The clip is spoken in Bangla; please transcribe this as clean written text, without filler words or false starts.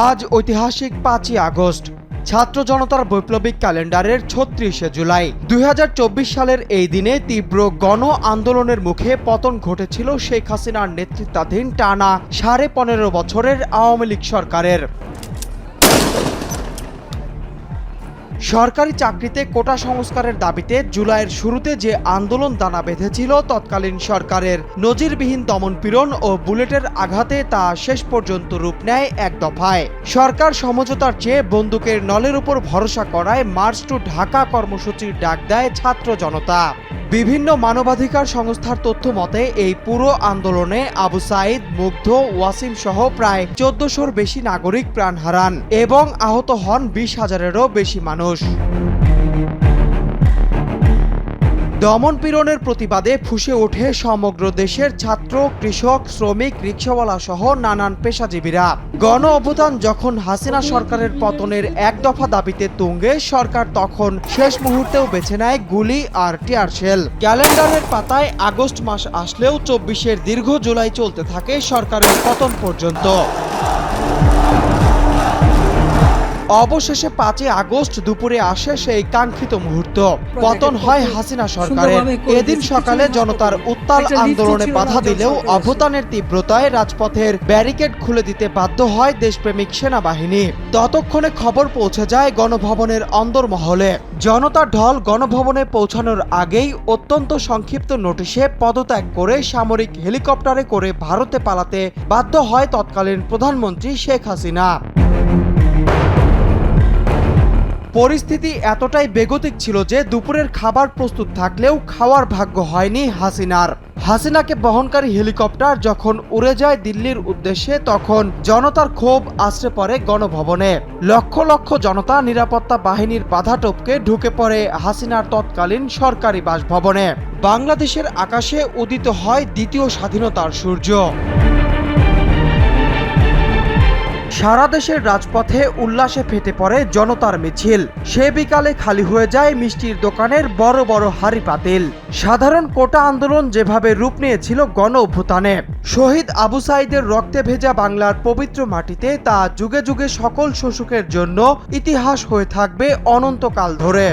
আজ ঐতিহাসিক ৫ই আগস্ট, ছাত্র জনতার বৈপ্লবিক ক্যালেন্ডারের ৩৬শে জুলাই। ২০২৪ সালের এই দিনে তীব্র গণ আন্দোলনের মুখে পতন ঘটেছিল শেখ হাসিনার নেতৃত্বাধীন টানা ১৫.৫ বছরের আওয়ামী লীগ সরকারের। সরকারি চাকরিতে কোটা সংস্কারের দাবিতে জুলাইয়ের শুরুতে যে আন্দোলন দানা বেঁধেছিল তৎকালীন সরকারের, নজিরবিহীন দমনপীড়ন ও বুলেটের আঘাতে তা শেষ পর্যন্ত রূপ নেয় এক দফায়। সরকার সমঝোতার চেয়ে বন্দুকের নলের উপর ভরসা করায় মার্চ টু ঢাকা কর্মসূচির ডাক দেয় ছাত্র জনতা। বিভিন্ন মানবাধিকার সংস্থার তথ্য মতে এই পুরো আন্দোলনে আবু সাঈদ, মুগ্ধ, ওয়াসিম সহ প্রায় ১৪০০র বেশি নাগরিক প্রাণ হারান এবং আহত হন ২০,০০০-এরও বেশি মানুষ। দমন-পীড়নের প্রতিবাদে ফুঁসে ওঠে সমগ্র দেশের ছাত্র, কৃষক, শ্রমিক, রিকশাওয়ালা সহ নানান পেশাজীবীরা। গণ অভ্যুত্থান যখন হাসিনা সরকারের পতনের এক দফা দাবিতে তুঙ্গে, সরকার তখন শেষ মুহূর্তেও বেছে নেয় গুলি আর টিয়ার শেল। ক্যালেন্ডারের পাতায় আগস্ট মাস আসলেও ২৪-এর দীর্ঘ জুলাই চলতে থাকে সরকারের পতন পর্যন্ত। অবশেষে ৫ই আগস্ট দুপুরে আসে সেই কাঙ্ক্ষিত মুহূর্ত। পতন হয় হাসিনা সরকারের। এদিন সকালে জনতার উত্তাল আন্দোলনে বাধা দিলেও অভ্যুত্থানের তীব্রতায় রাজপথের ব্যারিকেড খুলে দিতে বাধ্য হয় দেশপ্রেমিক সেনাবাহিনী। ততক্ষণে খবর পৌঁছে যায় গণভবনের অন্দরমহলে। জনতার ঢল গণভবনে পৌঁছানোর আগেই অত্যন্ত সংক্ষিপ্ত নোটিশে পদত্যাগ করে সামরিক হেলিকপ্টারে করে ভারতে পালাতে বাধ্য হয় তৎকালীন প্রধানমন্ত্রী শেখ হাসিনা। পরিস্থিতি এতটাই বেগতিক ছিল যে দুপুরের খাবার প্রস্তুত থাকলেও খাওয়ার ভাগ্য হয়নি হাসিনার। হাসিনাকে বহনকারী হেলিকপ্টার যখন উড়ে যায় দিল্লির উদ্দেশ্যে, তখন জনতার ক্ষোভ আশ্রে পড়ে গণভবনে। লক্ষ লক্ষ জনতা নিরাপত্তা বাহিনীর বাধা টপকে ঢুকে পড়ে হাসিনার তৎকালীন সরকারি বাসভবনে। বাংলাদেশের আকাশে উদিত হয় দ্বিতীয় স্বাধীনতার সূর্য। সারা দেশের রাজপথে উল্লাসে ফেটে পড়ে জনতার মিছিল। সে বিকালে খালি হয়ে যায় মিষ্টির দোকানের বড় বড় হাঁড়ি পাতিল। সাধারণ কোটা আন্দোলন যেভাবে রূপ নিয়েছিল গণ অভ্যুত্থানে, শহীদ আবু সাঈদের রক্তে ভেজা বাংলার পবিত্র মাটিতে তা যুগে যুগে সকল শোষকের জন্য ইতিহাস হয়ে থাকবে অনন্তকাল ধরে।